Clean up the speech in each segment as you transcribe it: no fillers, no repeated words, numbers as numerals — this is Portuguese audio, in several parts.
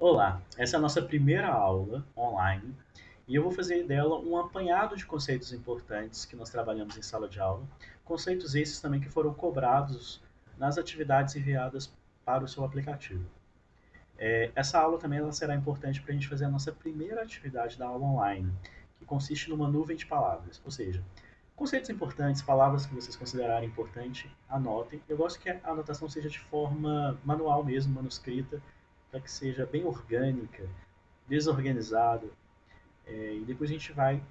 Olá, essa é a nossa primeira aula online e eu vou fazer dela um apanhado de conceitos importantes que nós trabalhamos em sala de aula, conceitos esses também que foram cobrados nas atividades enviadas para o seu aplicativo. Essa aula também ela será importante para a gente fazer a nossa primeira atividade da aula online, que consiste numa nuvem de palavras, ou seja, conceitos importantes, palavras que vocês considerarem importante, anotem. Eu gosto que a anotação seja de forma manual mesmo, manuscrita, para que seja bem orgânica, desorganizado, e depois a gente vai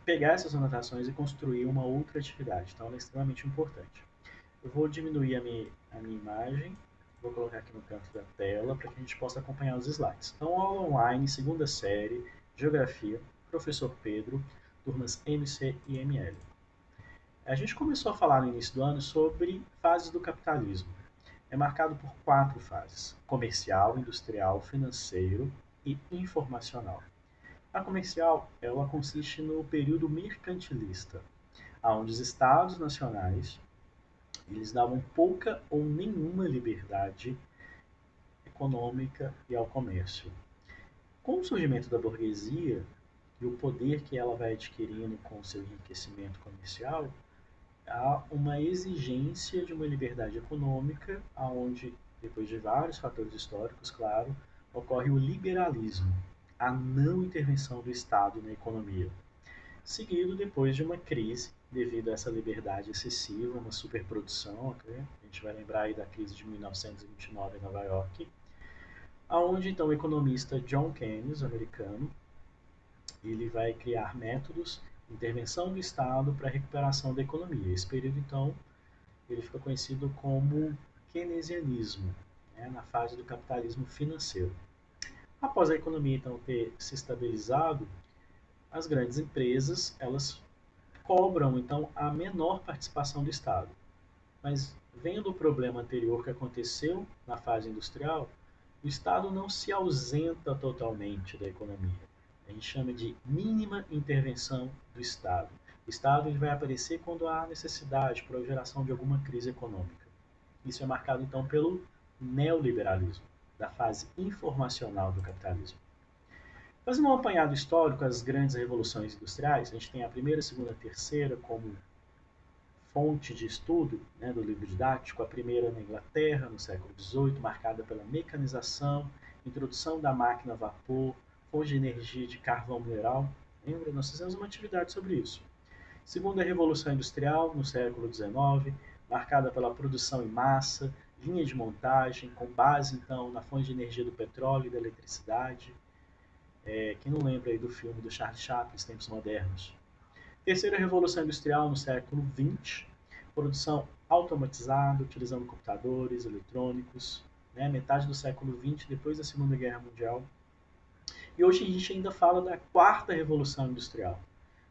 pegar essas anotações e construir uma outra atividade. Então, ela é extremamente importante. Eu vou diminuir a minha imagem, vou colocar aqui no canto da tela para que a gente possa acompanhar os slides. Então, aula online, segunda série, Geografia, professor Pedro, turmas MC e ML. A gente começou a falar no início do ano sobre fases do capitalismo. É marcado por quatro fases: comercial, industrial, financeiro e informacional. A comercial, ela consiste no período mercantilista, onde os estados nacionais eles davam pouca ou nenhuma liberdade econômica e ao comércio. Com o surgimento da burguesia e o poder que ela vai adquirindo com o seu enriquecimento comercial, há uma exigência de uma liberdade econômica, aonde, depois de vários fatores históricos, claro, ocorre o liberalismo, a não intervenção do Estado na economia, seguido depois de uma crise devido a essa liberdade excessiva, uma superprodução, né? A gente vai lembrar aí da crise de 1929 em Nova York, aonde então o economista John Keynes, americano, ele vai criar métodos de intervenção do Estado para a recuperação da economia. Esse período, então, ele fica conhecido como keynesianismo, né, na fase do capitalismo financeiro. Após a economia então ter se estabilizado, as grandes empresas elas cobram então a menor participação do Estado. Mas vendo o problema anterior que aconteceu na fase industrial, o Estado não se ausenta totalmente da economia. A gente chama de mínima intervenção do Estado. O Estado ele vai aparecer quando há necessidade para a geração de alguma crise econômica. Isso é marcado então pelo neoliberalismo, da fase informacional do capitalismo. Fazendo um apanhado histórico das grandes revoluções industriais, a gente tem a primeira, a segunda, a terceira como fonte de estudo, né, do livro didático, a primeira na Inglaterra, no século XVIII, marcada pela mecanização, introdução da máquina a vapor, fonte de energia de carvão mineral. Lembra? Nós fizemos uma atividade sobre isso. Segunda Revolução Industrial, no século XIX, marcada pela produção em massa, linha de montagem, com base então na fonte de energia do petróleo e da eletricidade. Quem não lembra aí do filme do Charles Chaplin, Tempos Modernos? Terceira Revolução Industrial, no século XX, produção automatizada, utilizando computadores, eletrônicos, né, metade do século XX, depois da Segunda Guerra Mundial. E hoje a gente ainda fala da quarta Revolução Industrial,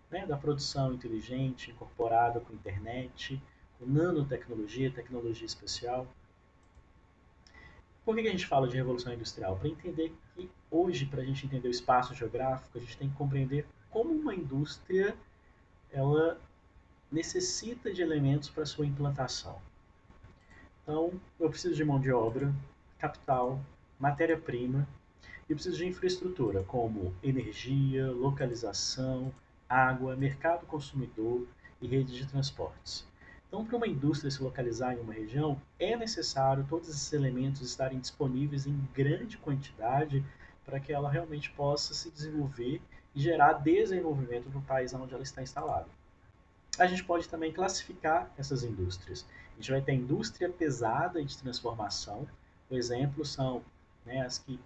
né, da produção inteligente, incorporada com internet, com nanotecnologia, tecnologia espacial. Por que a gente fala de revolução industrial? Para entender que hoje, para a gente entender o espaço geográfico, a gente tem que compreender como uma indústria ela necessita de elementos para sua implantação. Então, eu preciso de mão de obra, capital, matéria-prima e preciso de infraestrutura, como energia, localização, água, mercado consumidor e rede de transportes. Então, para uma indústria se localizar em uma região, é necessário todos esses elementos estarem disponíveis em grande quantidade para que ela realmente possa se desenvolver e gerar desenvolvimento no país onde ela está instalada. A gente pode também classificar essas indústrias. A gente vai ter a indústria pesada e de transformação. Por exemplo, são, né, as que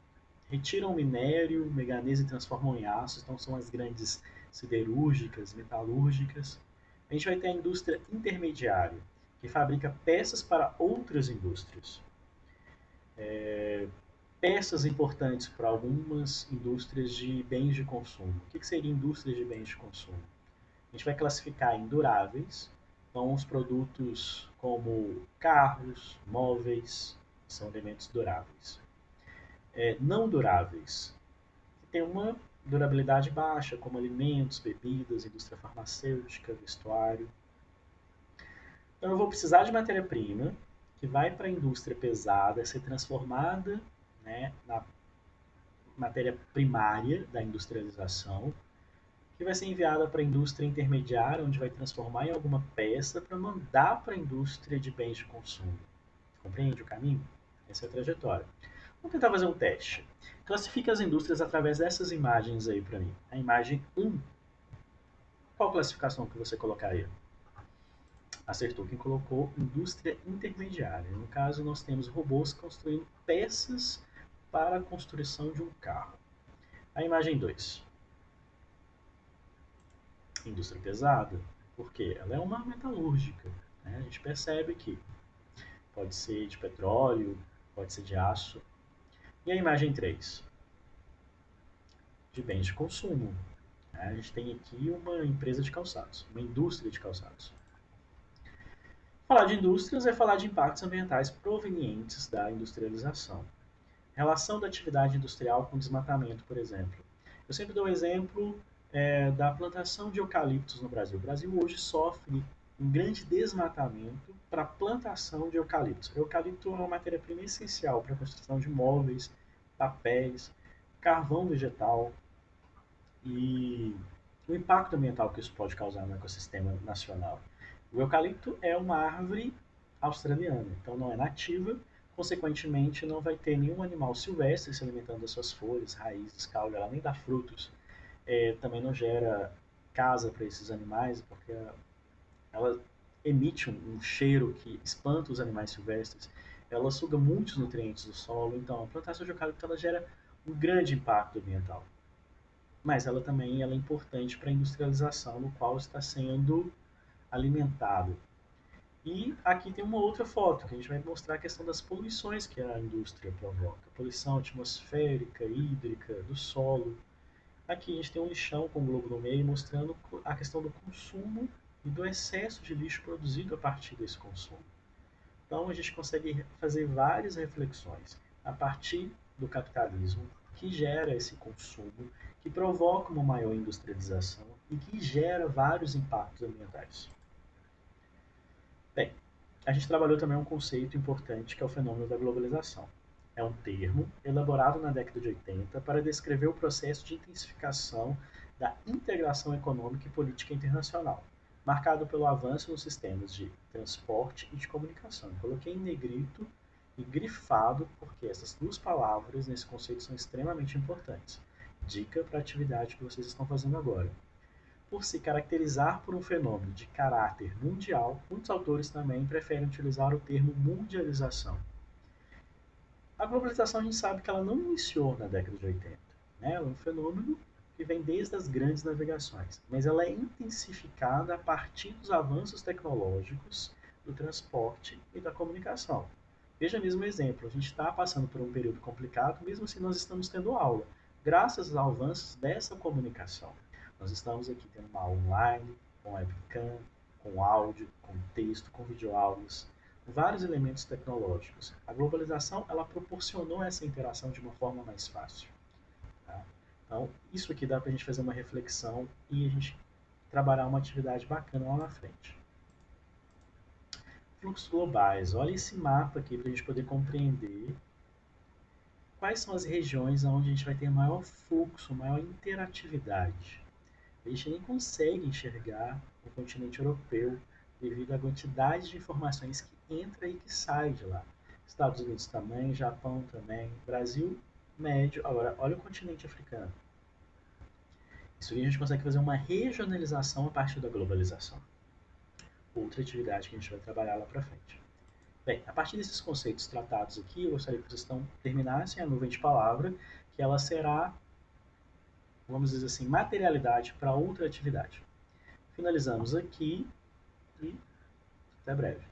retiram minério, manganês e transformam em aço. Então, são as grandes siderúrgicas, metalúrgicas. A gente vai ter a indústria intermediária, que fabrica peças para outras indústrias. Peças importantes para algumas indústrias de bens de consumo. O que seria indústrias de bens de consumo? A gente vai classificar em duráveis, então os produtos como carros, móveis, são elementos duráveis. Não duráveis, que tem uma durabilidade baixa, como alimentos, bebidas, indústria farmacêutica, vestuário. Então eu vou precisar de matéria-prima que vai para a indústria pesada ser transformada, né, matéria primária da industrialização, que vai ser enviada para a indústria intermediária, onde vai transformar em alguma peça para mandar para a indústria de bens de consumo. Compreende o caminho? Essa é a trajetória. Vamos tentar fazer um teste. Classifique as indústrias através dessas imagens aí para mim. A imagem 1, qual classificação que você colocaria? Acertou quem colocou indústria intermediária. No caso, nós temos robôs construindo peças para a construção de um carro. A imagem 2, indústria pesada, porque ela é uma metalúrgica. Né? A gente percebe que pode ser de petróleo, pode ser de aço. E a imagem 3, de bens de consumo. Né? A gente tem aqui uma empresa de calçados, uma indústria de calçados. Falar de indústrias é falar de impactos ambientais provenientes da industrialização. Relação da atividade industrial com desmatamento, por exemplo. Eu sempre dou o exemplo da plantação de eucaliptos no Brasil. O Brasil hoje sofre um grande desmatamento para a plantação de eucaliptos. O eucalipto é uma matéria-prima essencial para a construção de móveis, papéis, carvão vegetal e o impacto ambiental que isso pode causar no ecossistema nacional. O eucalipto é uma árvore australiana, então não é nativa, consequentemente não vai ter nenhum animal silvestre se alimentando das suas folhas, raízes, caule, ela nem dá frutos. Também não gera casa para esses animais, porque ela emite um cheiro que espanta os animais silvestres, ela suga muitos nutrientes do solo, então a plantação de eucalipto ela gera um grande impacto ambiental. Mas ela também ela é importante para a industrialização, no qual está sendo alimentado. E aqui tem uma outra foto, que a gente vai mostrar a questão das poluições que a indústria provoca. Poluição atmosférica, hídrica, do solo. Aqui a gente tem um lixão com um globo no meio, mostrando a questão do consumo e do excesso de lixo produzido a partir desse consumo. Então a gente consegue fazer várias reflexões a partir do capitalismo, que gera esse consumo, que provoca uma maior industrialização e que gera vários impactos ambientais. Bem, a gente trabalhou também um conceito importante que é o fenômeno da globalização. É um termo elaborado na década de 80 para descrever o processo de intensificação da integração econômica e política internacional, marcado pelo avanço nos sistemas de transporte e de comunicação. Eu coloquei em negrito e grifado porque essas duas palavras nesse conceito são extremamente importantes. Dica para a atividade que vocês estão fazendo agora. Por se caracterizar por um fenômeno de caráter mundial, muitos autores também preferem utilizar o termo mundialização. A globalização a gente sabe que ela não iniciou na década de 80. Né? Ela é um fenômeno que vem desde as grandes navegações, mas ela é intensificada a partir dos avanços tecnológicos do transporte e da comunicação. Veja mesmo o exemplo, a gente está passando por um período complicado, mesmo assim nós estamos tendo aula, graças aos avanços dessa comunicação. Nós estamos aqui tendo uma aula online, com webcam, com áudio, com texto, com videoaulas, vários elementos tecnológicos. A globalização ela proporcionou essa interação de uma forma mais fácil. Tá? Então, isso aqui dá para a gente fazer uma reflexão e a gente trabalhar uma atividade bacana lá na frente. Fluxos globais. Olha esse mapa aqui para a gente poder compreender quais são as regiões onde a gente vai ter maior fluxo, maior interatividade. A gente nem consegue enxergar o continente europeu devido à quantidade de informações que entra e que sai de lá. Estados Unidos também, Japão também, Brasil médio. Agora, olha o continente africano. Isso aqui a gente consegue fazer uma regionalização a partir da globalização. Outra atividade que a gente vai trabalhar lá para frente. Bem, a partir desses conceitos tratados aqui, eu gostaria que vocês terminassem a nuvem de palavra, que ela será, vamos dizer assim, materialidade para outra atividade. Finalizamos aqui e até breve.